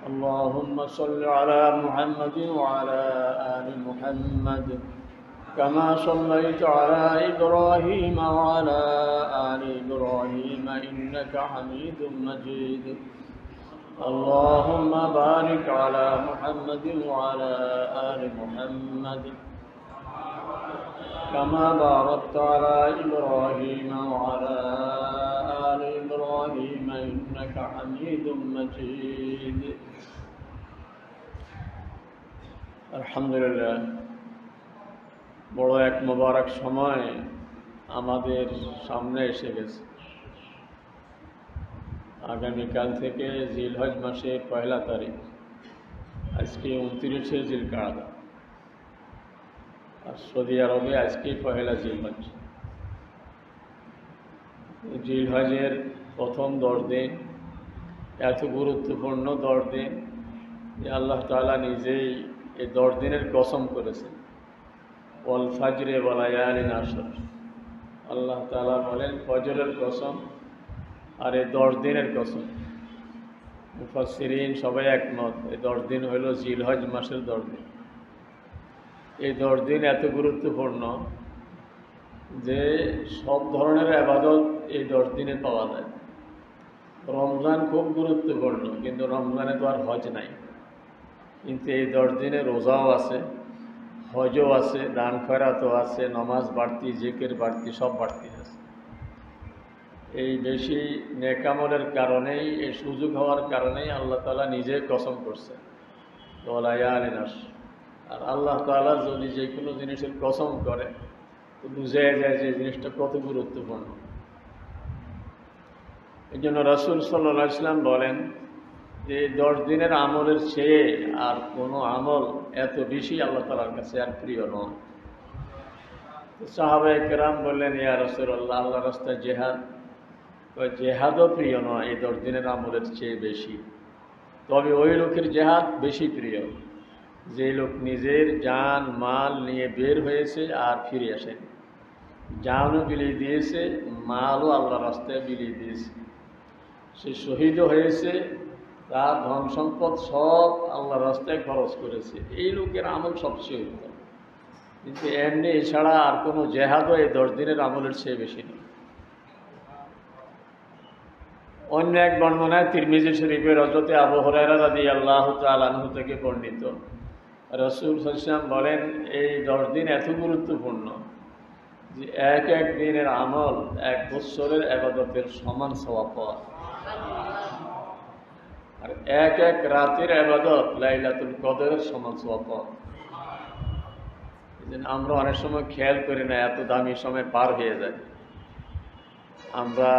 اللهم صل على محمد وعلى آل محمد كما صليت على إبراهيم وعلى آل إبراهيم إنك حميد مجيد. اللهم بارك على محمد وعلى آل محمد كما باركت على إبراهيم وعلى آل إبراهيم إنك حميد مجيد. আলহামদুলিল্লাহ, বড় এক মোবারক সময় আমাদের সামনে এসে গেছে। আগামীকাল থেকে জিলহজ মাসের 1 তারিখ, আজকে 29শে জিলকাআদা, আর সৌদি আরবে আজকে 1 জিলহজ। জিলহজের প্রথম 10 দিন এত গুরুত্বপূর্ণ 10 দিন যে আল্লাহ তাআলা নিজেই এই 10 দিনের কসম করেছেন। ওয়াল ফাজরে ওয়া লায়ালিন আশর, আল্লাহ তাআলা বলেন ফজরের কসম আর এই 10 দিনের কসম। মুফাসসিরিন সবাই একমত, এই 10 দিন হইল জিলহজ মাসের 10 দিন। এই 10 দিন এত গুরুত্বপূর্ণ যে সব ধরনের ইবাদত এই 10 দিনে পাওয়া যায়। রমজান খুব গুরুত্বপূর্ণ, কিন্তু রমজানে তো আর হজ নাই। কিন্তু এই 10 দিনে রোজাও আছে, হজও আছে, দান খয়রাতও আছে, নামাজ বাড়তি, জিকির বাড়তি, সব বাড়তি আছে। এই বেশি নেকামলের কারণেই, এই সুযোগ হওয়ার কারণেই আল্লাহ তাআলা নিজে কসম করছে ওয়ালা ইয়ালিনাস। আর আল্লাহ তাআলা যদি যে কোনো জিনিসের কসম করে তো বুঝে যায় যে জিনিসটা কত গুরুত্বপূর্ণ। এই জন্য রাসূল সাল্লাল্লাহু আলাইহি ওয়াসাল্লাম বলেন যে 10 দিনের আমলের চেয়ে আর কোনো আমল এত বেশি আল্লাহ তাআলার কাছে আর প্রিয় নয়। সাহাবায়ে কেরাম বললেন, ইয়া রাসূলুল্লাহ, আল্লাহর রাস্তায় জিহাদ, জেহাদও প্রিয় নয় এই 10 দিনের আমলের চেয়ে বেশি। তবে ওই লোকের জেহাদ বেশি প্রিয় যে লোক নিজের জান মাল নিয়ে বের হয়েছে আর ফিরে আসে। জানও বিলিয়ে দিয়েছে, মালও আল্লাহর রাস্তায় বিলিয়ে দিয়েছে, সে শহীদও হয়েছে, তার ধন সম্পদ সব আল্লাহর রাস্তায় খরচ করেছে। এই লোকের আমল সবচেয়ে উত্তম। কিন্তু এমনি এছাড়া আর কোনো জেহাদও এই 10 দিনের আমলের চেয়ে বেশি নয়। অন্য এক বর্ণনায় তিরমিজি শরীফের হযরত আবু হুরায়রা রাদিয়াল্লাহু তাআলা আনহু থেকে বর্ণিত, রাসূল সাল্লাল্লাহু আলাইহি ওয়াসাল্লাম বলেন, এই 10 দিন এত গুরুত্বপূর্ণ যে এক এক দিনের আমল 1 বছরের ইবাদতের সমান সওয়াব পাওয়া। আর এক এক রাতের ইবাদত লাইলাতুল কদরের সমান সওয়াব পাওয়া। এই জন্য আমরা অনেক সময় খেয়াল করি না, এত দামি সময় পার হয়ে যায়। আমরা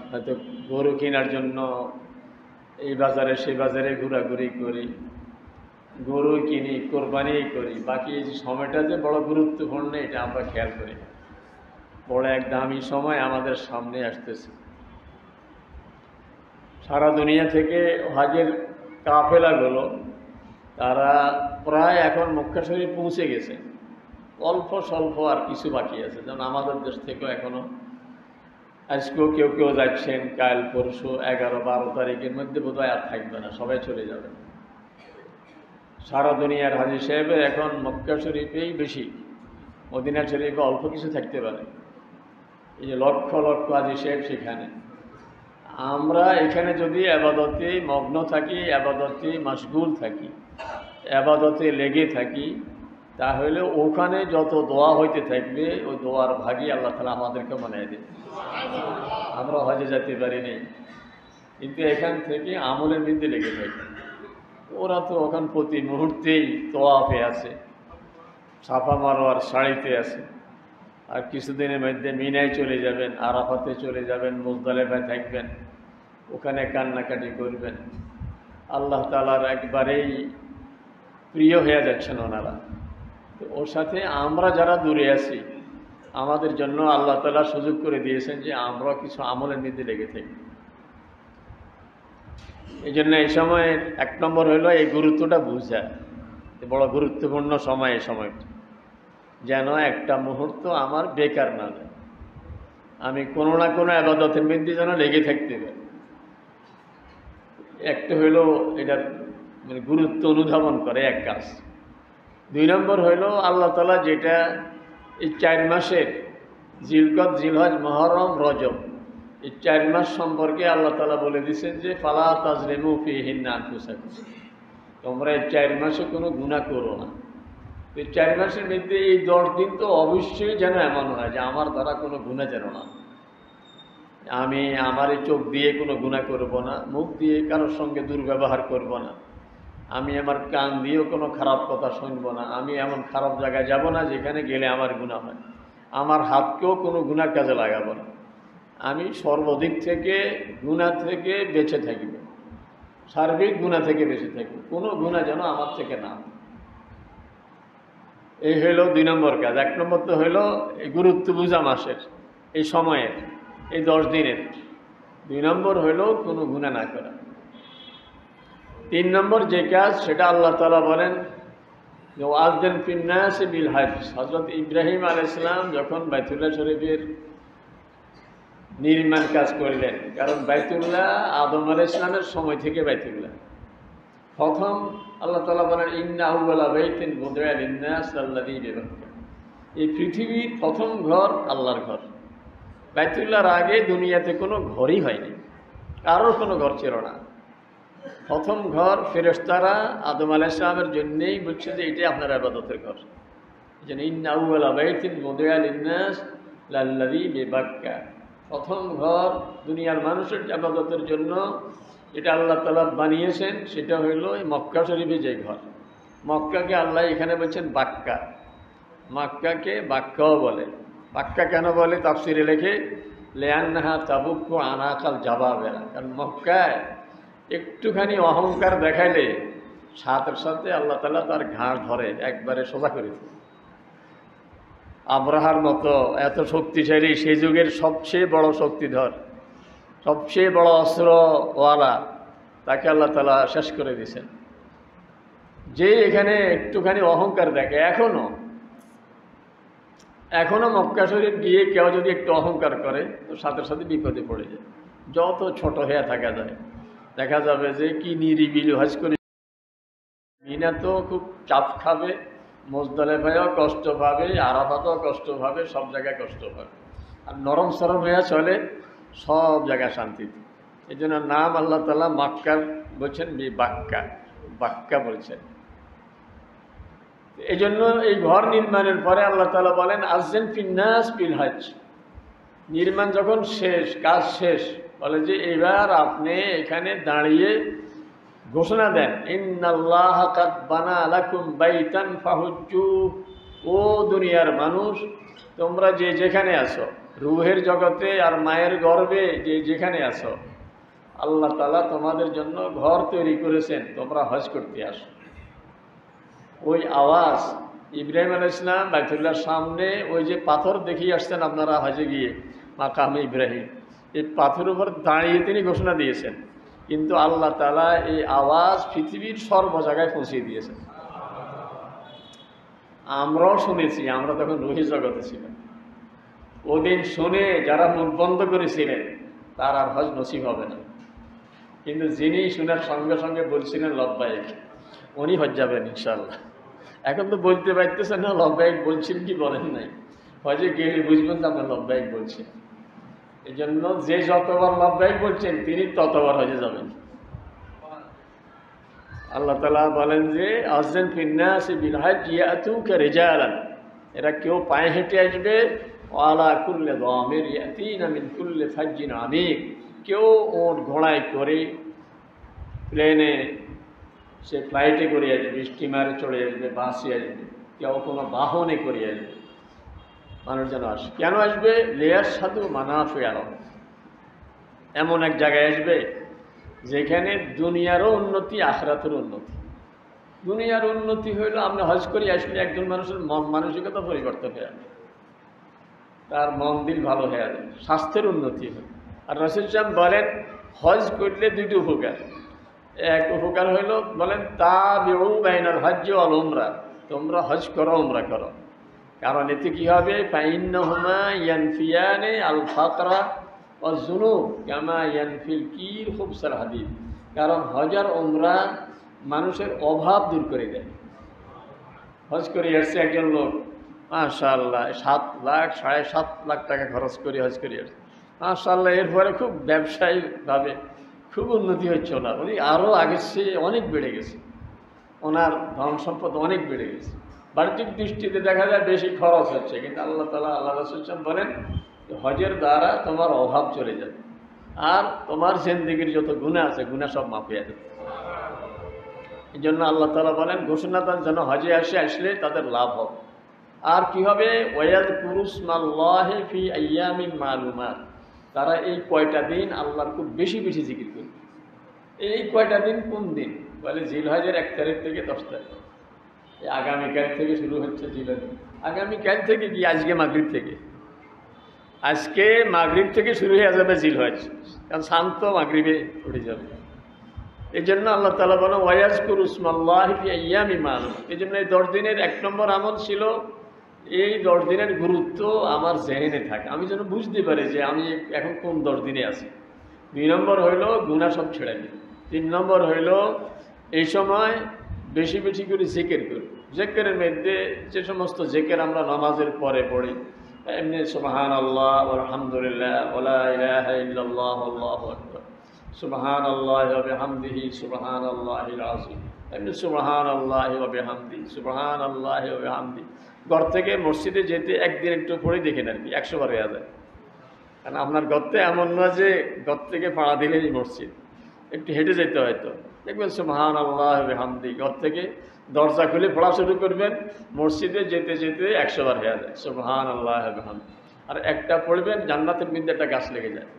হয়তো গরু কেনার জন্য এই বাজারে সেই বাজারে ঘোরাঘুরি করি, গরু কিনি, কোরবানি করি, বাকি এই যে সময়টা যে বড় গুরুত্বপূর্ণ এটা আমরা খেয়াল করি না। বড় এক দামি সময় আমাদের সামনে আসতেছে। সারা দুনিয়া থেকে হজের কাফেলাগুলো তারা প্রায় এখন মক্কা শরীফ পৌঁছে গেছে। অল্প স্বল্প আর কিছু বাকি আছে, যেমন আমাদের দেশ থেকেও এখনো আজকেও কেউ কেউ যাচ্ছেন, কাল পরশু 11-12 তারিখের মধ্যে বোধহয় আর থাকবে না, সবাই চলে যাবে। সারা দুনিয়ার হাজী সাহেবের এখন মক্কা শরীফেই বেশি, মদিনা শরীফে অল্প কিছু থাকতে পারে। এই যে লক্ষ লক্ষ হাজী সাহেব সেখানে, আমরা এখানে যদি ইবাদতে মগ্ন থাকি, ইবাদতে মশগুল থাকি, ইবাদতে লেগে থাকি, তাহলে ওখানে যত দোয়া হইতে থাকবে ওই দোয়ার ভাগই আল্লাহ তাআলা আমাদেরকে বানিয়ে দেবে। আমরা হজে যেতে পারিনি, কিন্তু এখান থেকে আমলের মধ্যে লেগে থাকি। ওরা তো ওখান প্রতি মুহূর্তেই তোয়াফে আছে, সাফা মারোয়ার সাড়িতে আছে, আর কিছুদিনের মধ্যে মিনায় চলে যাবেন, আরাফাতে চলে যাবেন, মুজদালিফায় থাকবেন, ওখানে কান্নাকাটি করবেন। আল্লাহ তাআলার একবারেই প্রিয় হয়ে যাচ্ছেন ওনারা। তো ওর সাথে আমরা যারা দূরে আছি, আমাদের জন্য আল্লাহ তাআলা সুযোগ করে দিয়েছেন যে আমরা কিছু আমলের মধ্যে লেগে থাকি। এই জন্য এই সময় 1 নম্বর হলো এই গুরুত্বটা বুঝা, বড় গুরুত্বপূর্ণ সময়। এই সময়টা যেন একটা মুহূর্ত আমার বেকার না যায়, আমি কোনো না কোনো ইবাদতের মধ্যে যেন লেগে থাকতে পারি। একটা হইল এটার মানে গুরুত্ব অনুধাবন করে এক কাজ। 2 নম্বর হইল আল্লাহ তাআলা যেটা এই 4 মাসের জিলকদ, জিলহজ, মুহররম, রজব এই 4 মাস সম্পর্কে আল্লাহ তাআলা বলে দিয়েছেন যে ফালা তাজলিমু ফীহিন্না আনফুসাকুম, তোমরা এই 4 মাসে কোনো গুনাহ করো না। এই 4 মাসের মধ্যে এই 10 দিন তো অবশ্যই যেন এমন হয় যে আমার দ্বারা কোনো গুনাহ যেন না, আমি আমার এই চোখ দিয়ে কোনো গুনাহ করব না, মুখ দিয়ে কারোর সঙ্গে দুর্ব্যবহার করব না, আমি আমার কান দিয়েও কোনো খারাপ কথা শুনবো না, আমি এমন খারাপ জায়গায় যাব না যেখানে গেলে আমার গুনাহ হয়, আমার হাতকেও কোনো গুনার কাজে লাগাবো না, আমি সর্বদিক থেকে গুনাহ থেকে বেঁচে থাকব, সার্বিক গুনাহ থেকে বেঁচে থাকব, কোনো গুনাহ যেন আমার থেকে না। এই হইল 2 নম্বর কাজ। 1 নম্বর তো হইল এই গুরুত্ব বুঝা মাসের, এই সময়ের, এই 10 দিনের। 2 নম্বর হইল কোনো গুনাহ না করা। 3 নম্বর যে কাজ সেটা আল্লাহ তাআলা বলেন যে ওয়াযিন ফিন্নাস বিল হজ। হযরত ইব্রাহিম আলাইহিস সালাম যখন বাইতুল্লাহ শরীফের নির্মাণ কাজ করলেন, কারণ বাইতুল্লাহ আদম আলাইহিস সালামের সময় থেকে বাইতুল্লাহ প্রথম আল্লাহ তাআলা বলেন ইন্না আউওয়ালা বাইতিন বুদিআ লিন-নাস আল্লাযী বিবাক্কা, এই পৃথিবীর প্রথম ঘর আল্লাহর ঘর। বাইতুল্লাহর আগে দুনিয়াতে কোনো ঘরই হয়নি, কারোর কোনো ঘর ছিল না। প্রথম ঘর ফেরেশতারা আদম আলাইহিস সালামের জন্যই বলছে যে এটাই আপনার ইবাদতের ঘর। এই জন্য ইন্না আউওয়ালা বাইতিন বুদিআ লিন-নাস আল্লাযী বিবাক্কা, প্রথম ঘর দুনিয়ার মানুষের ইবাদতের জন্য এটা আল্লাহ তাআলা বানিয়েছেন, সেটা হইল এই মক্কা শরীফে যে ঘর। মক্কাকে আল্লাহ এখানে বলছেন বাক্কা, মক্কাকে বাক্কাও বলে। বাক্কা কেন বলে তাফসিরে লেখে লিআন্নাহা তাবুক্কু আনাকাল জাবাবেরা, কারণ মক্কায় একটুখানি অহংকার দেখাইলে সাথে সাথে আল্লাহ তাআলা তার ঘাড় ধরে একবারে সোজা করে দেয়। আব্রাহার মতো এত শক্তিশালী, সেই যুগের সবচেয়ে বড় শক্তিধর, সবচেয়ে বড় অস্ত্রওয়ালা, তাকে আল্লাহ তাআলা শেষ করে দিয়েছেন। যে এখানে একটুখানি অহংকার দেখে, এখনো মক্কা শরীফ গিয়ে কেউ যদি একটু অহংকার করে তো সাথে সাথে বিপদে পড়ে যায়। যত ছোট হয়ে থাকা যায়, দেখা যাবে যে কি নিরিবিলি হজ করে, মিনা তো খুব চাপ খাবে, মুজদালিফায়ও কষ্ট পাবে, আরাফাতেও কষ্ট পাবে, সব জায়গায় কষ্ট পাবে। আর নরম সরম হয়ে চলে সব জায়গায় শান্তিতে। এই জন্য নাম আল্লাহ তাআলা মক্কার বলছেন বাক্কা, বাক্কা বলছেন। এই জন্য এই ঘর নির্মাণের পরে আল্লাহ তাআলা বলেন আযিন ফিন্নাস বিল হজ, নির্মাণ যখন শেষ, কাজ শেষ, বলে যে এবার আপনি এখানে দাঁড়িয়ে ঘোষণা দেন ইন্নাল্লাহা কাদ বানা লাকুম বাইতান ফাহুজ্জু, ও দুনিয়ার মানুষ তোমরা যে যেখানে আছো, রূহের জগতে আর মায়ের গর্ভে যে যেখানে আছো, আল্লাহ তাআলা তোমাদের জন্য ঘর তৈরি করেছেন, তোমরা হজ করতে আসো। ওই আওয়াজ ইব্রাহিম আলাইহিস সালাম বাইতুল্লাহর সামনে ওই যে পাথর দেখিয়ে আসছেন আপনারা হজে গিয়ে, মাকামে ইব্রাহিম, এই পাথরের উপর দাঁড়িয়ে তিনি ঘোষণা দিয়েছেন। কিন্তু আল্লাহ তাআলা এই আওয়াজ পৃথিবীর সর্ব জায়গায় পৌঁছিয়ে দিয়েছেন। আমরাও শুনেছি, আমরা তখন রূহের জগতে ছিলাম। ওদিন শুনে যারা মুখ বন্ধ করেছিলেন তার আর হজ নসিব হবে না, কিন্তু যিনি শোনার সঙ্গে সঙ্গে বলছিলেন লব্বাইক, উনি হজ যাবেন ইনশাআল্লাহ। এখন তো বলতে পারতেছেন না লব্বাইক বলছেন কি বলেন নাই, হজে গেলে বুঝবেন তো আপনার লব্বাইক বলছেন। এই জন্য যে যতবার লব্বাইক বলছেন তিনি ততবার হজে যাবেন। আল্লাহ তাআলা বলেন যে আযিন ফিন্নাস বিল হজ ইয়াতুকা রিজালান, এরা কেউ পায়ে হেঁটে আসবে, ওয়ালা কুল্লি দামির ইয়াতিনা মিন কুল্লি ফাজ্জিন আমিক, কেউ ওট ঘোড়ায় করে, প্লেনে, সে ফ্লাইটে করে আসবে, স্টিমারে চড়ে আসবে, বাসে আসবে, কেউ কোনো বাহনে করে আসবে। মানুষজন আসবে, কেন আসবে? লিয়াশহাদু মানাফিআ লাহুম, এমন এক জায়গায় আসবে যেখানে দুনিয়ারও উন্নতি, আখিরাতেরও উন্নতি। দুনিয়ার উন্নতি হইল আপনি হজ করে আসলে একজন মানুষের মন মানসিকতা পরিবর্তন হয়ে যাবে, তার মন দিল ভালো হয়ে যাবে, স্বাস্থ্যের উন্নতি হয়। আর রাসূল সাহেব বলেন হজ করলে 2টি উপকার। এক উপকার হইল বলেন তাবিউ বাইনাল হজ্জ ওয়াল উমরা, তোমরা হজ করো, উমরা করো, কারণ এতে কী হবে ফাইন্নাহুমা ইয়ানফিয়ানে আল ফাকরা ওয়াজ যুনুব কামা ইয়ানফিল কির খুবসাল হাদিদ, কারণ হজ আর উমরা মানুষের অভাব দূর করে দেয়। হজ করে আসছে একজন লোক, মাশাআল্লাহ 7 লাখ 7.5 লাখ টাকা খরচ করে হজ করে আসছে, মাশাআল্লাহ। এরপরে খুব ব্যবসায়িকভাবে খুব উন্নতি হচ্ছে ওনার, উনি আরও আগের চেয়ে অনেক বেড়ে গেছে, ওনার ধন সম্পদ অনেক বেড়ে গেছে। বাহ্যিক দৃষ্টিতে দেখা যায় বেশি খরচ হচ্ছে, কিন্তু আল্লাহ তাআলা, আল্লাহ রাসূল বলেন হজের দ্বারা তোমার অভাব চলে যাবে, আর তোমার জিন্দেগির যত গুনাহ আছে গুনাহ সব মাফ হয়ে যাবে। এই জন্য আল্লাহ তাআলা বলেন ঘোষণা দেন যেন হজে আসলে তাদের লাভ হবে। আর কি হবে? ওয়ায়াযকুরুসমাল্লাহি ফি আইয়ামিন মালুমাত, তারা এই কয়টা দিন আল্লাহর খুব বেশি বেশি জিকির করবে। এই কয়টা দিন কোন দিন? বলে জিলহজের 1 তারিখ থেকে 10 তারিখ, এই আগামীকাল থেকে শুরু হচ্ছে জিলহজ। আগামীকাল থেকে কি? আজকে মাগরিব থেকে, আজকে মাগরিব থেকে শুরু হয়ে যাবে জিলহজ, কারণ শান্ত মাগরিবে উঠে যাবে। এই জন্য আল্লাহ তাআলা বলেন ওয়ায়াযকুরুসমাল্লাহি ফি আইয়ামিন মালুমাত। এই জন্য এই 10 দিনের 1 নম্বর আমল ছিল এই 10 দিনের গুরুত্ব আমার জেহেনে থাকে, আমি যেন বুঝতে পারি যে আমি এখন কোন 10 দিনে আছি। 2 নম্বর হইল গুনাহ সব ছেড়ে দিই। 3 নম্বর হইল এই সময় বেশি বেশি করে জিকির করি। জিকিরের মধ্যে যে সমস্ত জিকির আমরা নামাজের পরে পড়ি, এমনি সুবহানাল্লাহ আলহামদুলিল্লাহ ওয়া লা ইলাহা ইল্লাল্লাহ আল্লাহু আকবার, সুবহানাল্লাহি ওয়া বিহামদিহি সুবহানাল্লাহিল আযীম, এমনি সুবহানাল্লাহি ওয়া বিহামদিহি সুবহানাল্লাহি ওয়া বিহামদিহি। ঘর থেকে মসজিদে যেতে একদিন একটু পড়ে দেখেন আর কি 100 বার হয়ে যায়। কারণ আপনার গর্তে এমন না যে ঘর থেকে পাড়া দিলেই মসজিদ, একটু হেঁটে যেতে হয়তো, দেখবেন সুবহানাল্লাহি ওয়া বিহামদিহি। ঘর থেকে দরজা খুলে পড়া শুরু করবেন, মসজিদে যেতে যেতে 100 বার হয়ে যায় সুবহানাল্লাহি ওয়া বিহামদিহি। আর একটা পড়বেন জান্নাতের মধ্যে একটা গাছ লেগে যায়।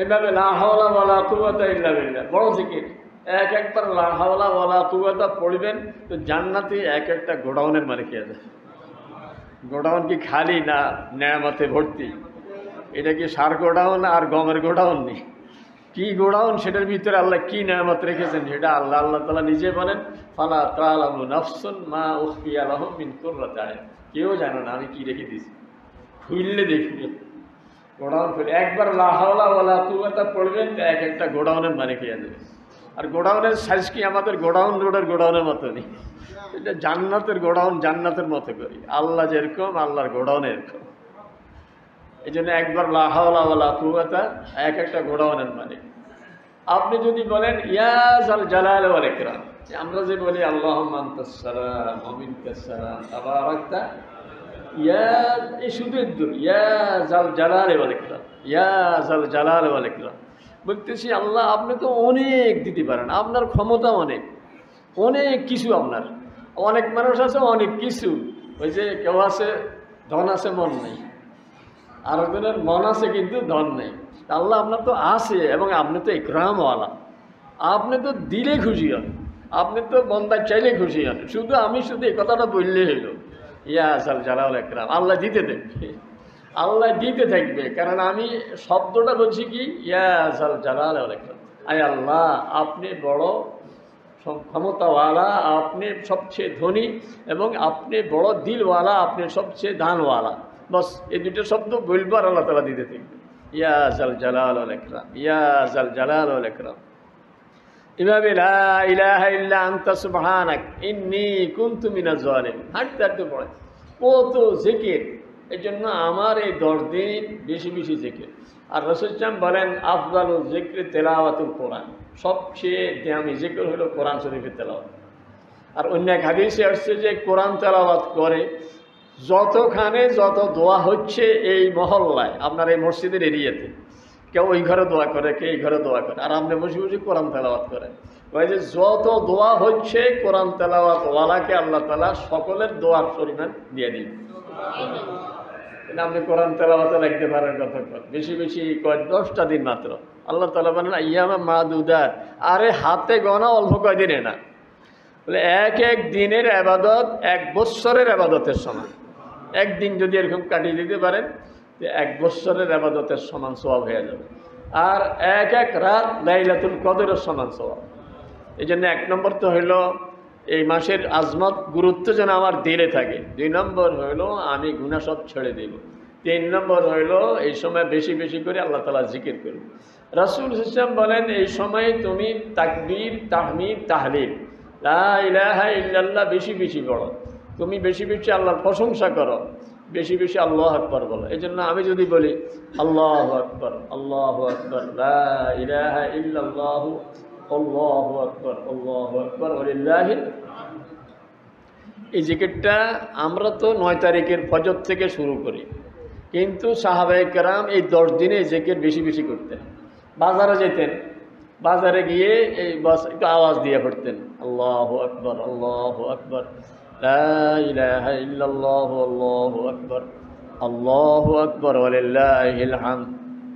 এভাবে লা হাওলা ওয়ালা কুওয়াতা ইল্লা বিল্লাহ, বড় জিকির। একবার লা হাওলা ওয়ালা কুওয়াতা পড়বেন তো জান্নাতে একটা গোডাউনের মালিক হয়ে যায়। গোডাউন কি খালি না নেয়ামতে ভর্তি? এটা কি সার গোডাউন আর গমের গোডাউন নেই, কি গোডাউন? সেটার ভিতরে আল্লাহ কি নেয়ামত রেখেছেন সেটা আল্লাহ তাআলা নিজে বলেন ফালা তা'লামু নাফসুন মা উখফিয়া লাহুম মিন কুররাতি আয়ুন। কেউ জানে না আমি কি রেখে দিয়েছি, খুললে দেখবে গোডাউন খুলে। একবার লা হাওলা ওয়ালা কুওয়াতা পড়বেন তো একটা গোডাউনের মালিক হয়ে যাবে। আর গোডাউনের সাইজ কি আমাদের গোডাউন রোডের গোডাউনের মতো নেই, এটা জান্নাতের গোডাউন, জান্নাতের মতো করি। আল্লাহ যেরকম আল্লাহর গোডাউন এরকম। এই জন্য একবার লা হাওলা ওয়ালা কুওয়াতা একটা গোডাউনের মালিক। আপনি যদি বলেন ইয়া যাল জালাল ওয়াল ইকরাম, আমরা যে বলি আল্লাহুম্মা আনতাস সালাম ওয়া মিনকাস সালাম তাবারাকতা, ইয়া এই শুধু ইয়া যাল জালাল ওয়াল ইকরাম, ইয়া যাল জালাল ওয়াল ইকরাম বলতেছি আল্লাহ আপনি তো অনেক দিতে পারেন, আপনার ক্ষমতা অনেক, অনেক কিছু আপনার। অনেক মানুষ আছে অনেক কিছু, ওই যে কেউ আছে ধন আছে মন নেই, আর একজনের মন আছে কিন্তু ধন নেই। আল্লাহ আপনার তো আছে এবং আপনি তো ইকরামওয়ালা, আপনি তো দিলে খুশি হন, আপনি তো বন্দা চাইলে খুশি হন। শুধু আমি শুধু এই কথাটা বললেই হইল ইয়া যাল জালাল ইকরাম, আল্লাহ দিতে থাকবে, আল্লাহ দিতে থাকবে। কারণ আমি শব্দটা বলছি কি ইয়া যাল জালাল ওয়াল ইকরাম, আয় আল্লাহ আপনি বড় ক্ষমতাওয়ালা, আপনি সবচেয়ে ধনী এবং আপনি বড় দিলওয়ালা, আপনি সবচেয়ে দানওয়ালা। বস এই দুটো শব্দ বলবার আল্লাহ তাআলা দিতে থাকবে ইয়া যাল জালাল ওয়াল ইকরাম, ইয়া যাল জালাল ওয়াল ইকরাম। এভাবে লা ইলাহা ইল্লা আনতা সুবহানাক ইন্নী কুনতু মিনাজ জালিমিন হাঁটতে হাঁটতে পড়ে কত জিকির। এই জন্য আমার এই 10 দিন বেশি বেশি জিকির। আর রাসূল বলেন আফদালুল যিকরি তিলাওয়াতুল কোরআন, সবচেয়ে দামি জিকির হলো কোরআন শরীফের তেলাওয়াত। আর অন্য এক হাদিসে আসছে যে কোরআন তেলাওয়াত করে যতখানে যত দোয়া হচ্ছে এই মহল্লায়, আপনার এই মসজিদের এরিয়াতে, কেউ ওই ঘরে দোয়া করে, কে এই ঘরে দোয়া করে, আর আপনি বসে বসে কোরআন তেলাওয়াত করেন, ওই যে যত দোয়া হচ্ছে কোরআন তেলাওয়াত ওয়ালাকে আল্লাহ তাআলা সকলের দোয়ার পরিমাণ দিয়ে দিবেন। আপনি কোরআন তেলাওয়াতে লাগতে পারেন কতক্ষণ? বেশি বেশি 10টা দিন মাত্র। আল্লাহ তাআলা বলেন আইয়ামা মাদুদাত, আরে হাতে গোনা অল্প কয়দিনে না, বলে এক এক দিনের ইবাদত 1 বৎসরের ইবাদতের সমান। একদিন যদি এরকম কাটিয়ে দিতে পারেন 1 বৎসরের ইবাদতের সমান সওয়াব হয়ে যাবে। আর এক এক রাত লাইলাতুল কদরের সমান সওয়াব। এই জন্য 1 নম্বর তো হইল এই মাসের আজমত গুরুত্ব যেন আমার দিলে থাকে। 2 নম্বর হইল আমি গুনাহ সব ছেড়ে দেব। 3 নম্বর হইল এই সময় বেশি বেশি করে আল্লাহ তাআলা জিকির করবে। রাসূল ইসলাম বলেন এই সময় তুমি তাকবীর, তাহমিদ, তাহলিল, লা ইলাহা ইল্লাল্লাহ বেশি বেশি পড়ো, তুমি বেশি বেশি আল্লাহর প্রশংসা করো, বেশি বেশি আল্লাহু আকবার বলো। এই জন্য আমি যদি বলি আল্লাহু আকবার, আল্লাহু আকবার, লা ইলাহা ইল্লাল্লাহু, আল্লাহু আকবার, আল্লাহু আকবার, ওয়ালিল্লাহিল হামদ। এই জিকিরটা আমরা তো 9 তারিখের ফজর থেকে শুরু করি, কিন্তু সাহাবায়ে কেরাম এই 10 দিনে জিকির বেশি বেশি করতেন। বাজারে যেতেন, বাজারে গিয়ে এই বাস একটু আওয়াজ দিয়ে পড়তেন আল্লাহু আকবার, আল্লাহু আকবার, লা ইলাহা ইল্লাল্লাহু, আল্লাহু আকবার, আল্লাহু আকবার, ওয়ালিল্লাহিল হামদ,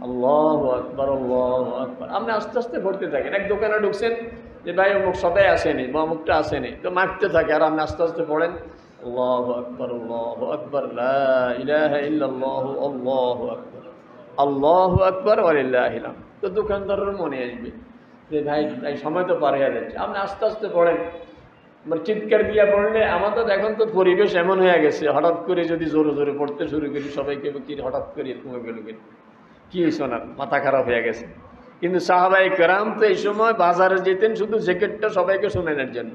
আল্লাহু আকবার, আল্লাহু আকবার। আপনি আস্তে আস্তে পড়তে থাকেন। এক দোকানে ঢুকছেন, যে ভাই অমুক সবাই আসেনি বা অমুকটা আসেনি, তো মারতে থাকে, আর আপনি আস্তে আস্তে পড়েন আল্লাহু আকবার, আল্লাহু আকবার, লা ইলাহা ইল্লাল্লাহু, আল্লাহু আকবার, আল্লাহু আকবার, ওয়ালিল্লাহিল হামদ। তো দোকানদারের মনে আসবে যে ভাই ভাই সময় তো পার হয়ে যাচ্ছে, আপনি আস্তে আস্তে পড়েন। মানে চিৎকার দিয়া পড়লে, আমাদের এখন তো পরিবেশ এমন হয়ে গেছে, হঠাৎ করে যদি জোরে জোরে পড়তে শুরু করি সবাইকে কি হঠাৎ করে এরকম গেল কি হয়েছে, না মাথা খারাপ হয়ে গেছে। কিন্তু সাহাবায়ে কেরাম তো এই সময় বাজারে যেতেন শুধু জিকিরটা সবাইকে শোনানোর জন্য।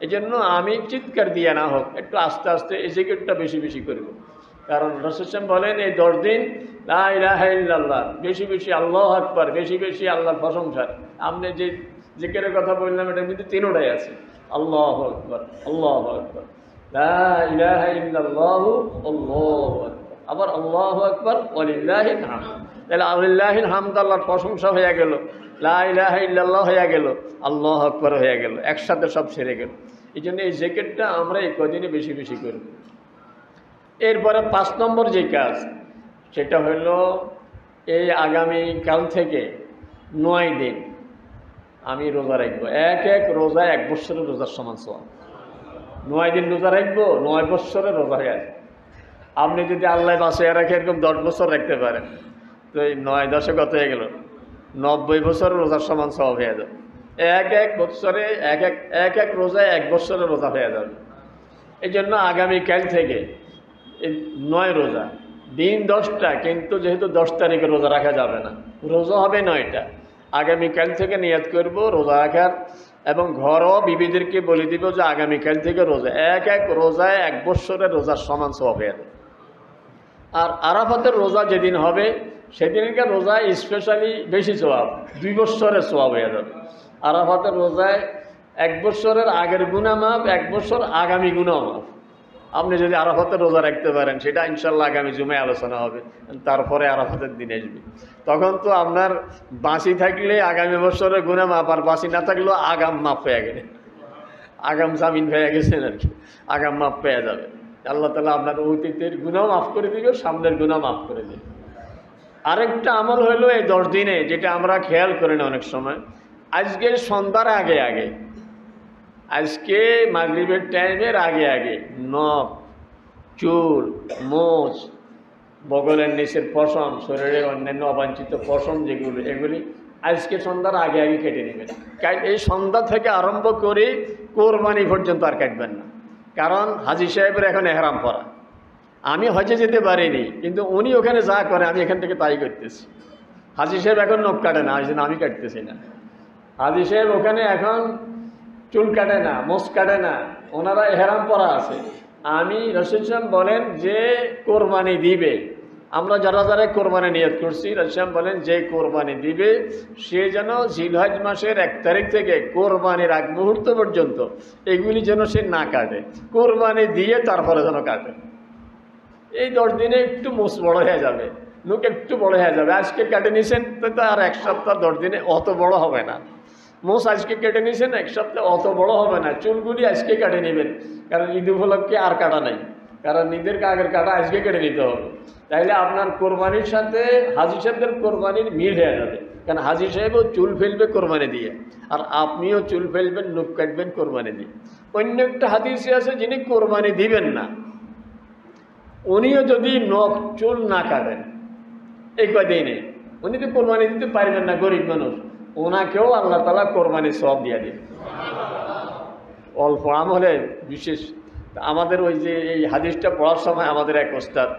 এই জন্য আমি চিৎকার দিয়ে না হোক, একটু আস্তে আস্তে এই জিকিরটা বেশি বেশি করব। কারণ রাসূল বলেন এই 10 দিন লা ইলাহা ইল্লাল্লাহ বেশি বেশি, আল্লাহু আকবার বেশি বেশি, আল্লাহর প্রশংসা। আপনি যে জিকিরের কথা বললাম এটার মধ্যে 3টাই আছে, আল্লাহু আকবার, আল্লাহু আকবার, লা ইলাহা ইল্লাল্লাহু, আল্লাহু আকবার, আবার আল্লাহু আকবার, ওয়ালিল্লাহিল হামদ। তাহলে আলিল্লাহিল হামদ আল্লাহর প্রশংসা হয়ে গেল, লা ইলাহা ইল্লাল্লাহ হয়ে গেল, আল্লাহু আকবার হয়ে গেল, একসাথে সব সেরে গেল। এই জন্য এই জিকিরটা আমরা এই কদিনে বেশি বেশি করব। এরপরে 5 নম্বর যে কাজ, সেটা হইল এই আগামীকাল থেকে 9 দিন আমি রোজা রাখবো। এক রোজা 1 বছরের রোজার সমান সওয়াব। 9 দিন রোজা রাখবো, 9 বছরের রোজা হয়ে যাবে। আপনি যদি আল্লাহ বাঁচিয়ে রাখে এরকম 10 বছর রাখতে পারেন, তো এই 9 10 কত হয়ে গেল, 90 বছরের রোজার সমান সওয়াব হয়ে যাবে। এক বছরে এক রোজায় 1 বছরের রোজা হয়ে যাবে। এই জন্য আগামীকাল থেকে এই 9 রোজা, দিন 10টা, কিন্তু যেহেতু 10 তারিখে রোজা রাখা যাবে না, রোজা হবে 9টা। আগামীকাল থেকে নিয়ত করব রোজা রাখার, এবং ঘরও বিবিদেরকে বলে দিব যে আগামীকাল থেকে রোজা, এক রোজায় 1 বছরের রোজার সমান সওয়াব হয়ে যাবে। আর আরাফাতের রোজা যেদিন হবে সেদিনকার রোজায় স্পেশালি বেশি সওয়াব, 2 বছরের সওয়াব হয়ে যাবে। আরাফাতের রোজায় 1 বছরের আগের গুনাহ মাফ, 1 বছর আগামী গুনাহ মাফ। আপনি যদি আরাফাতের রোজা রাখতে পারেন, সেটা ইনশাল্লাহ আগামী জুমায় আলোচনা হবে। তারপরে আরাফাতের দিন আসবে, তখন তো আপনার বাঁচি থাকলে আগামী বছরের গুনাহ মাফ, আর বাঁচি না থাকলেও আগাম মাফ হয়ে গেলে, আগাম জামিন হয়ে গেছেন আর কি, আগাম মাফ পেয়ে যাবে। আল্লাহ তাআলা আপনার অতীতের গুনাহ মাফ করে দিবে, সামনের গুনাহ মাফ করে দিবে। আরেকটা আমল হইল এই 10 দিনে, যেটা আমরা খেয়াল করি না অনেক সময়, আজকে সন্ধ্যার আগে আগে, আজকে মাগরিবের টাইমের আগে আগে নখ, চুল, মোচ, বগলের নিচের পশম, শরীরের অন্যান্য অবাঞ্ছিত পশম যেগুলো, এগুলি আজকে সন্ধ্যার আগে আগে কেটে নেবেন। এই সন্ধ্যা থেকে আরম্ভ করে কোরবানি পর্যন্ত আর কাটবেন না। কারণ হাজী সাহেবের এখন এহরাম পরা। আমি হজে যেতে পারিনি, কিন্তু উনি ওখানে যা করে আমি এখান থেকে তাই করতেছি। হাজী সাহেব এখন নখ কাটে না, আমি কাটতেছি না। হাজী সাহেব ওখানে এখন চুল কাটে না, মোচ কাটে না, ওনারা এহরাম পরা আছে। আমি রাসূল বলেন যে কোরবানি দিবে, আমরা যারা যারা কোরবানি নিয়ত করছি, রাসূল বলেন যে কোরবানি দিবে সে যেন জিলহজ মাসের 1 তারিখ থেকে কোরবানির আগ মুহূর্ত পর্যন্ত এগুলি যেন সে না কাটে, কোরবানি দিয়ে তারপরে যেন কাটে। এই 10 দিনে একটু মোচ বড় হয়ে যাবে, লোক একটু বড় হয়ে যাবে। আজকে কেটে নিছেন তো আর 1 সপ্তাহ 10 দিনে অত বড় হবে না। মোচ আজকে কেটে নিয়েছেন, 1 সপ্তাহে অত বড় হবে না। চুলগুলি আজকে কেটে নেবেন, কারণ ঈদ উপলক্ষে আর কাটা নাই, কারণ ঈদের আগের কাটা আজকে কেটে নিতে হবে। তাইলে আপনার কোরবানির সাথে হাজী সাহেবদের কোরবানির মিল হয়ে যাবে, কারণ হাজী সাহেবও চুল ফেলবে কোরবানি দিয়ে, আর আপনিও চুল ফেলবেন, নখ কাটবেন কোরবানি দিয়ে। অন্য একটা হাদিসে আছে, যিনি কোরবানি দিবেন না উনিও যদি নখ চুল না কাটেন এই কদিনে, উনি তো কোরবানি দিতে পারবেন না, গরিব মানুষ, ওনাকেও আল্লাহ তাআলা কোরবানির সওয়াব দিয়ে দিন। অল্প আমলে বিশেষ। আমাদের ওই যে এই হাদিসটা পড়ার সময় আমাদের এক ওস্তাদ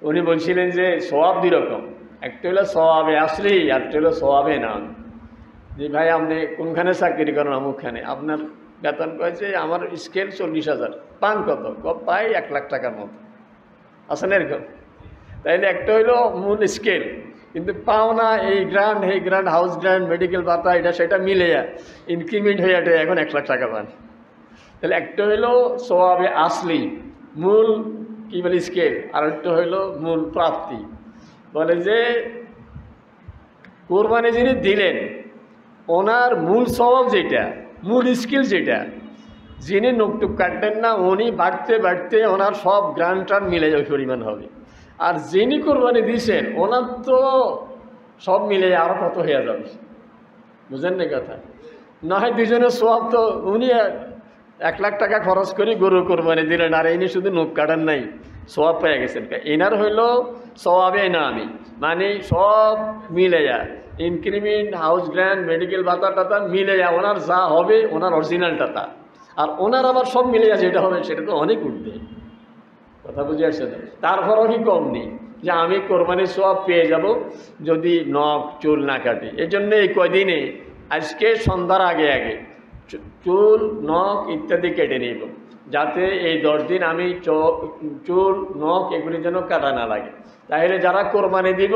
উনি বলছিলেন যে সওয়াব দুই রকম, একটা হলো সওয়াবে আসলি আর একটা হলো সওয়াবে নাম। যে ভাই আপনি কোনখানে চাকরি করেন? অমুকখানে। আপনার বেতন কয়েছে আমার স্কেল 40,000, পান কত? পাই 1 লাখ টাকার মতো, আছে না এরকম? তাইলে একটা হইলো মূল স্কেল, কিন্তু পাওনা এই গ্রান্ড হাউস গ্রান্ট মেডিকেল ভাতা এটা সেটা মিলে ইনক্রিমেন্ট হয়ে যাবে, এখন 1 লাখ টাকা পান। তাহলে একটা হইলো সওয়াবে আসলি মূল কী বলে স্কেল, আর একটা হইলো মূল প্রাপ্তি। বলে যে কোরবানি যিনি দিলেন ওনার মূল সওয়াব যেটা, মূল স্কিল যেটা, যিনি নুকটুক কাটলেন না উনি বাড়তে বাড়তে ওনার সব গ্রান্ট টান মিলে যাবে পরিমাণ হবে। আর যিনি কোরবানি দিয়েছেন ওনার তো সব মিলে আরও কত হয়ে যাবে, বুঝেন না কথা? না হয় দুজনের সওয়াব তো উনি 1 লাখ টাকা খরচ করে গরু কোরবানি দিলেন, আর ইনি শুধু নুক কাটান নাই সওয়াব পেয়ে গেছেন। এনার হইল সওয়াবে না আমি মানে সব মিলে যায়, ইনক্রিমেন্ট হাউস গ্র্যান্ড মেডিকেল ভাতা টাতা মিলে যায়, ওনার যা হবে ওনার অরিজিনালটা তা, আর ওনার আবার সব মিলে যায় যেটা হবে সেটা তো অনেক উঠবে। কথা বুঝে আসছে? তারপরও কি কম নেই যে আমি কোরবানির সওয়াব পেয়ে যাব যদি নখ চুল না কাটি। এই জন্য এই কয়দিনে আজকে সন্ধ্যার আগে আগে চুল নখ ইত্যাদি কেটে নিব, যাতে এই 10 দিন আমি চুল নখ এগুলি যেন কাটা না লাগে। তাহলে যারা কোরবানি দিব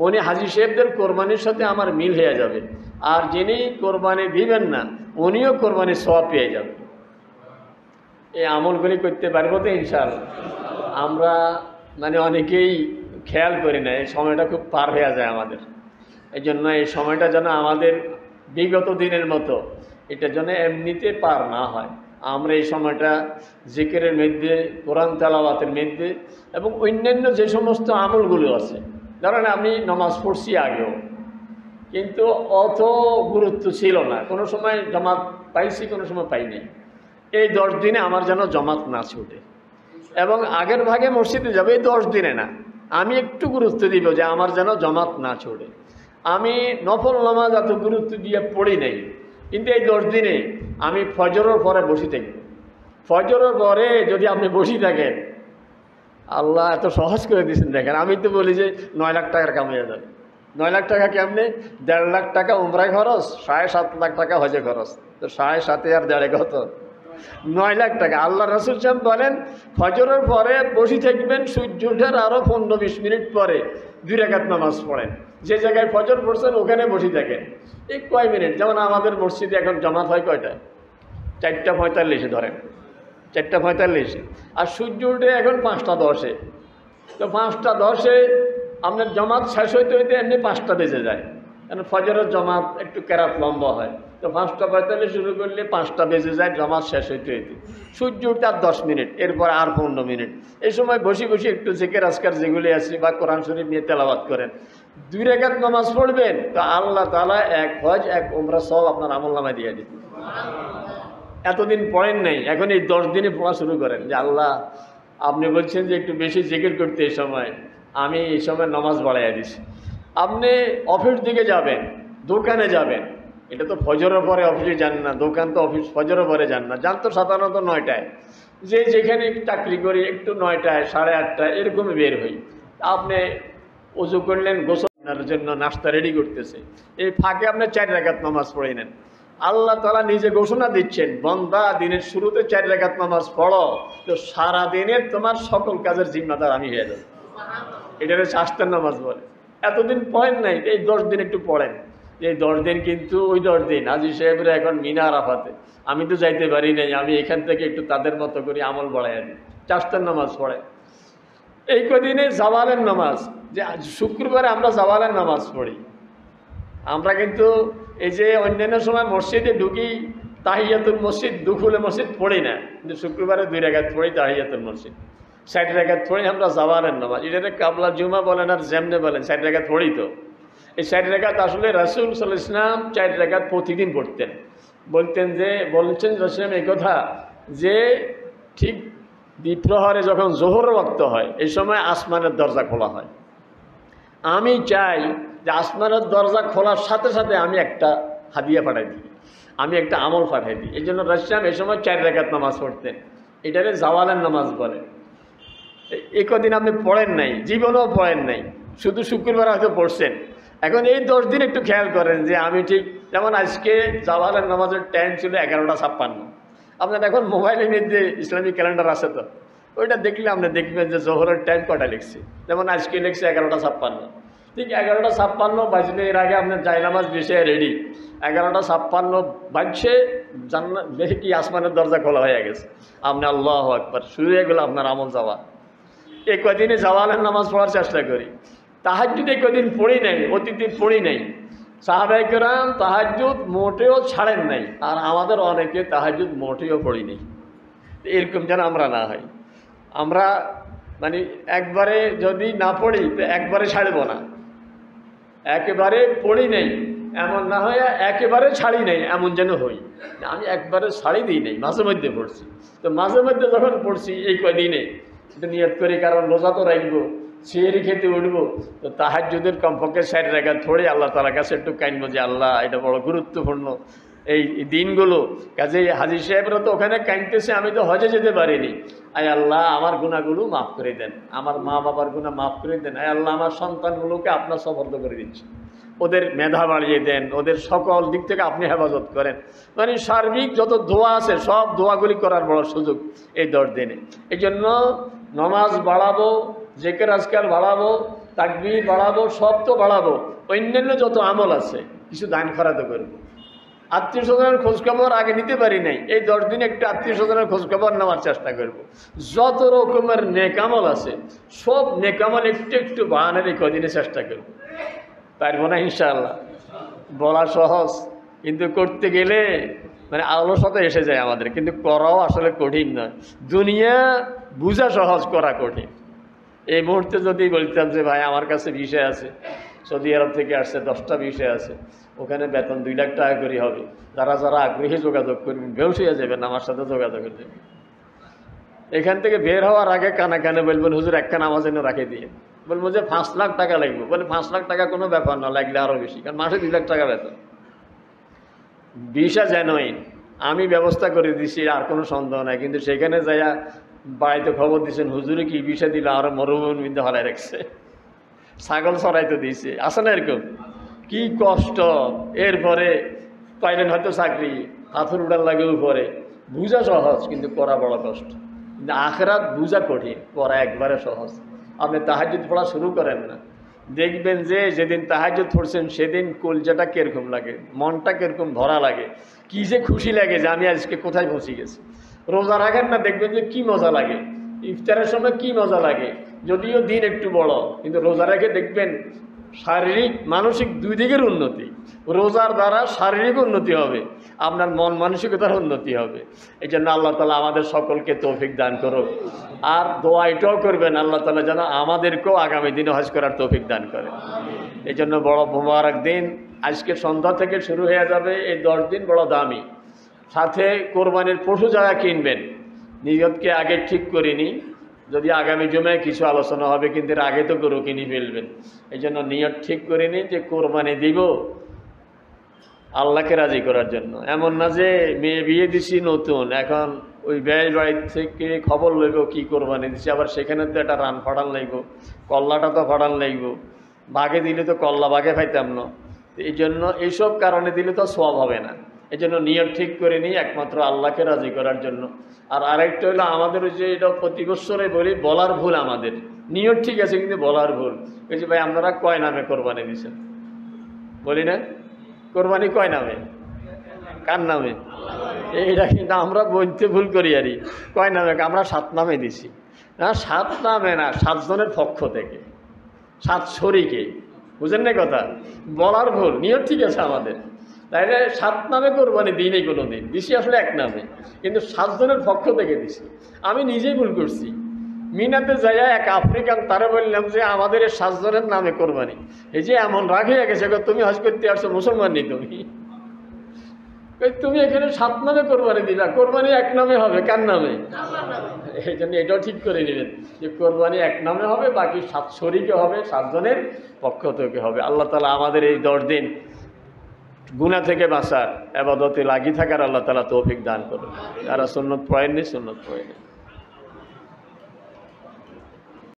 উনি হাজী সাহেবদের কোরবানির সাথে আমার মিল হয়ে যাবে, আর যিনি কোরবানি দিবেন না উনিও কোরবানির সওয়াব পেয়ে যাবে। এই আমলগুলি করতে পারবো তো ইনশাআল্লাহ। আমরা মানে অনেকেই খেয়াল করি না, এই সময়টা খুব পার হয়ে যায় আমাদের। এই জন্য এই সময়টা যেন আমাদের বিগত দিনের মতো এটা যেন এমনিতে পার না হয়। আমরা এই সময়টা জিকিরের মধ্যে, কোরআন তেলাওয়াতের মধ্যে এবং অন্যান্য যে সমস্ত আমলগুলো আছে, ধরেন আমি নামাজ পড়ছি আগেও, কিন্তু অত গুরুত্ব ছিল না, কোনো সময় জামাত পাইছি কোনো সময় পাইনি। এই 10 দিনে আমার যেন জামাত না ছুটে, এবং আগের ভাগে মসজিদে যাবে এই 10 দিনে না, আমি একটু গুরুত্ব দিব যে আমার যেন জামাত না ছুটে। আমি নফল নামাজ এত গুরুত্ব দিয়ে পড়ি নাই, কিন্তু এই 10 দিনে আমি ফজরের পরে বসে থাকব। ফজরের পরে যদি আপনি বসে থাকেন, আল্লাহ এত সহজ করে দিয়েছেন দেখেন। আমি তো বলি যে 9 লাখ টাকার কামিয়ে যাবে। 9 লাখ টাকা কেমনে? 1.5 লাখ টাকা উমরায় খরচ, 7.5 লাখ টাকা হজে খরচ, তো 7.5 আর 1.5 কত? 9 লাখ টাকা। আল্লাহ রাসূল সাহেব বলেন ফজরের পরে বসে থাকবেন, সূর্য ওঠার আরও 15-20 মিনিট পরে 2 রাকাত নামাজ পড়েন, যে জায়গায় ফজর পড়ছেন ওখানে বসে থাকেন। এই কয় মিনিট, যেমন আমাদের মসজিদে এখন জামাত হয় কয়টা? 4:45 ধরেন, 4:45, আর সূর্য উঠে এখন 5:10। তো 5:10 আপনার জামাত শেষ হইতে হইতে এমনি 5টা বেজে যায়, কারণ ফজরের জামাত একটু কেরাত লম্বা হয়। তো 5:45 শুরু করলে 5টা বেজে যায় জামাত শেষ হইতে হইতে। সূর্য উঠতে আর 10 মিনিট, এরপর আর 15 মিনিট। এই সময় বসে বসে একটু জিকির আজকার যেগুলি আছে বা কোরআন শরীফ নিয়ে তেলাওয়াত করেন। 2 রাকাত নামাজ পড়বেন, তো আল্লাহ তাআলা 1 হজ 1 উমরা সব আপনার আমলনামায় দিয়ে দিবেন। এতদিন পড়েন নাই, এখন এই 10 দিনে পড়া শুরু করেন যে আল্লাহ আপনি বলছেন যে একটু বেশি জিকির করতে, এই সময় আমি এই সময় নামাজ বাড়াইয়া দিছি। আপনি অফিস দিকে যাবেন, দোকানে যাবেন, এটা তো ফজরের পরে অফিসে যান না, দোকান তো অফিস ফজরের পরে যান না, যান তো সাধারণত 9টায়। যে যেখানে চাকরি করি একটু 9টায় 8:30 এরকমই বের হই। আপনি ওযু করলেন, গোসলের জন্য নাস্তা রেডি করতেছে, এই ফাঁকে আপনি 4 রাকাত নামাজ পড়ে নেন। আল্লাহ তাআলা নিজে ঘোষণা দিচ্ছেন, বান্দা দিনের শুরুতে 4 রাকাত নামাজ পড়ো, তো সারা দিনের তোমার সকল কাজের জিম্মাদার আমি হয়ে যাব। এটারে শাস্তের নামাজ বলে। এতদিন পড়েন নাই, এই 10 দিন একটু পড়েন। এই 10 দিন কিন্তু ওই 10 দিন হাজী সাহেবরা এখন মিনা আরাফাতে, আমি তো যাইতে পারি নাই, আমি এখান থেকে একটু তাদের মতো করে আমল বাড়াইয়া দিই, শাস্তের নামাজ পড়ে। এই কদিনে জাওয়ালের নামাজ, যে শুক্রবারে আমরা জাওয়ালের নামাজ পড়ি, আমরা কিন্তু এই যে অন্যান্য সময় মসজিদে ঢুকি তাহিয়াতুল মসজিদ, দুখুলে মসজিদ পড়ি না, কিন্তু শুক্রবারে 2 রাকাত পড়ি তাহিয়াতুল মসজিদ, 60 রাকাত পড়ি আমরা জাওয়ালের নামাজ। এটাতে কাবলা জুমা বলেন আর যেমনে বলেন, 60 রাকাত পড়ি। তো এই 60 রাকাত আসলে রাসূল সাল্লাল্লাহু আলাইহি ওয়াসাল্লাম 4 রাকাত প্রতিদিন পড়তেন। বলতেন যে, বলছেন রাসূল এই কথা যে ঠিক দ্বিপ্রহরে যখন জোহরের ওয়াক্ত হয়, এই সময় আসমানের দরজা খোলা হয়। আমি চাই যে আসমানের দরজা খোলার সাথে সাথে আমি একটা হাদিয়া পাঠাই দিই, আমি একটা আমল পাঠাই দিই। এই জন্য রাসূল এই সময় 4 রাকাত নামাজ পড়তেন। এটারে জাওয়ালের নামাজ বলে। এই কদিন আপনি পড়েন নাই, জীবনেও পড়েন নাই, শুধু শুক্রবার হয়তো পড়ছেন। এখন এই 10 দিন একটু খেয়াল করেন যে আমি ঠিক, যেমন আজকে জাওয়ারের নামাজের টাইম ছিল 11:56। আপনার এখন মোবাইলের মধ্যে ইসলামিক ক্যালেন্ডার আছে, তো ওইটা দেখলে আপনি দেখবেন যে জোহরের টাইম কটা লিখছে। যেমন আজকে লিখছে 11:56, ঠিক 11:56 বাজলে এর আগে আপনার জায়নামাজ বিষয়ে রেডি। 11:56 বাজছে, জান্নাত দেখে কি আসমানের দরজা খোলা হয়ে গেছে। আপনি আল্লাহু আকবার, শুরু হয়ে গেল আপনার আমল যাওয়া। এই কদিনে জাওয়ালের নামাজ পড়ার চেষ্টা করি। তাহাজ্জুদ এই কদিন পড়ি নাই, অতীতে পড়ি নাই। সাহাবায়ে কেরাম তাহাজ্জুদ মোটেও ছাড়েন নাই, আর আমাদের অনেকে তাহাজ্জুদ মোটেও পড়ি নাই। এরকম যেন আমরা না হয়। আমরা মানে একবারে যদি না পড়ি তো একবারে ছাড়ব না, একেবারে পড়ি নেই এমন না হয়, একেবারে ছাড়ি নেই এমন যেন হই। আমি একবারে ছাড়ি দিই নেই, মাঝে মধ্যে পড়ছি। তো মাঝে মধ্যে যখন পড়ছি এই কদিনে একটু নিয়ত করি, কারণ রোজা তো রাখবো, সেহরি খেতে উঠবো, তো তাহাজ্জুদের কমপক্ষে 60 রাকাত পড়ে আল্লাহ তাআলার কাছে একটু কাইনবো যে আল্লাহ এটা বড় গুরুত্বপূর্ণ এই দিনগুলো। কাজে হাজী সাহেবরা তো ওখানে কাইনতেছে, আমি তো হজে যেতে পারিনি। আয় আল্লাহ আমার গুনাহগুলো মাফ করে দেন, আমার মা বাবার গুনাহ মাফ করে দেন। আয় আল্লাহ আমার সন্তানগুলোকে আপনার সফর্দ করে দিচ্ছি, ওদের মেধা বাড়িয়ে দেন, ওদের সকল দিক থেকে আপনি হেফাজত করেন। মানে সার্বিক যত দোয়া আছে সব দোয়াগুলি করার বড় সুযোগ এই 10 দিনে। এই জন্য নমাজ বাড়াবো, জিকির আজকার বাড়াবো, তাকবীর বাড়াবো, সব তো বাড়াবো। অন্যান্য যত আমল আছে কিছু দান খয়রাত করবো। আত্মীয় স্বজনের খোঁজখবর আগে নিতে পারি নাই, এই 10 দিনে একটু আত্মীয় স্বজনের খোঁজখবর নেওয়ার চেষ্টা করব। যত রকমের নেকামল আছে সব নেকামল একটু একটু বাড়ানোর এই কদিনে চেষ্টা করব। পারবো না ইনশাআল্লাহ। বলা সহজ, কিন্তু করতে গেলে মানে অলসতা এসে যায় আমাদের, কিন্তু করাও আসলে কঠিন নয়। দুনিয়া বুঝা সহজ, করা কঠিন। এই মুহূর্তে যদি বলতাম যে ভাই আমার কাছে বিষয় আছে, সৌদি আরব থেকে আসছে 10টা বিষয় আছে, ওখানে বেতন 2 লাখ টাকা করে হবে, যারা যারা আগ্রহী যোগাযোগ করবেন, বেউস হয়ে যাবেন আমার সাথে যোগাযোগ করতে। এখান থেকে বের হওয়ার আগে কানে কানে বলবেন হুজুর একখানা নামাজ এনে রাখে দিয়ে, বলবো যে 5 লাখ টাকা লাগবে। বলে 5 লাখ টাকা কোনো ব্যাপার না, লাগলে আরও বেশি, কারণ মাসে 2 লাখ টাকা বেতন। ভিসা জেনুইন আমি ব্যবস্থা করে দিছি, আর কোনো সন্দেহ নাই। কিন্তু সেখানে যাইয়া বাড়িতে খবর দিচ্ছেন হুজুরে কি ভিসা দিল, আরও মরুভূমিতে হরাই রাখছে, ছাগল চড়াইতে দিয়েছে, আসে না এরকম? কি কষ্ট। এরপরে পাইলেন হয়তো চাকরি, পাথর উড়ার লাগে উপরে। বুঝা সহজ কিন্তু করা বড় কষ্ট। কিন্তু আখিরাত বুঝা কঠিন, করা একবারে সহজ। আপনি তাহাজ্জুদ পড়া শুরু করেন না, দেখবেন যে যেদিন তাহাজ্জুদ পড়ছেন সেদিন কলজাটা কীরকম লাগে, মনটা কীরকম ভরা লাগে, কী যে খুশি লাগে যে আমি আজকে কোথায় পৌঁছে গেছি। রোজা রাখেন না, দেখবেন যে কী মজা লাগে, ইফতারের সময় কী মজা লাগে। যদিও দিন একটু বড়, কিন্তু রোজা রেখে দেখবেন শারীরিক মানসিক 2 দিকের উন্নতি। রোজার দ্বারা শারীরিক উন্নতি হবে, আপনার মন মানসিকতার উন্নতি হবে। এই জন্য আল্লাহ তাআলা আমাদের সকলকে তৌফিক দান করুক। আর দোয়া এটাও করবেন আল্লাহ তাআলা যেন আমাদেরকেও আগামী দিনে হজ করার তৌফিক দান করে। এই জন্য বড় মোবারক দিন, আজকে সন্ধ্যা থেকে শুরু হয়ে যাবে। এই 10 দিন বড় দামি। সাথে কোরবানির পশু যারা কিনবেন, নিয়তকে আগে ঠিক করিনি, যদি আগামী জুমায় কিছু আলোচনা হবে, কিন্তু এর আগে তো গরু কিনে ফেলবেন। এই জন্য নিয়ত ঠিক করিনি যে কোরবানি দিব আল্লাহকে রাজি করার জন্য। এমন না যে মেয়ে বিয়ে দিছি নতুন, এখন ওই ব্যয় বাড়ির থেকে খবর লইব কি কোরবানি দিছি, আবার সেখানে তো একটা রান ফাটান লাগব, কল্লাটা তো ফাটান লাগব। বাঘে দিলে তো কল্লা বাঘে পাইতাম না, এই জন্য এইসব কারণে দিলে তো সওয়াব হবে না। এই জন্য নিয়ত ঠিক করে নিই একমাত্র আল্লাহকে রাজি করার জন্য। আর আরেকটা হলো আমাদের ওই যে এটা প্রতি বছরে বলি, বলার ভুল আমাদের। নিয়ত ঠিক আছে কিন্তু বলার ভুল। ওই যে ভাই আপনারা কয় নামে কোরবানি দিচ্ছেন, বলি না কোরবানি কয় নামে, কার নামে? এইটা কিন্তু আমরা বলতে ভুল করি আরই। কয় নামে? আমরা 7 নামে দিছি। না 7 নামে না, 7 জনের পক্ষ থেকে, 7 শরীকে। বুঝেন না কথা? বলার ভুল, নিয়ত ঠিক আছে আমাদের। তাইলে 7 নামে কোরবানি দিই নেই কোনো দিন, দিছি আসলে 1 নামে, কিন্তু 7 জনের পক্ষ থেকে দিছি। আমি নিজেই ভুল করছি। মিনাতে যাইয়া এক আফ্রিকান তারা বললাম যে আমাদের এই 7 জনের নামে কোরবানি। এই যে এমন রাগ হয়ে গেছে, তুমি হজ করতে আসছো, মুসলমান নেই তুমি, তুমি এখানে 7 নামে কোরবানি দিলা, কোরবানি 1 নামে হবে, কার নামে? এই জন্য এটাও ঠিক করে নেবেন যে কোরবানি 1 নামে হবে, বাকি 7 শরীকে হবে, 7 জনের পক্ষ থেকে হবে। আল্লাহ তাআলা আমাদের এই 10 দিন গুনাহ থেকে বাঁচার, ইবাদতে লাগি থাকার আল্লাহ তাআলা তৌফিক দান করুন। যারা সুন্নত পড়েননি সুন্নত পড়ে নিন।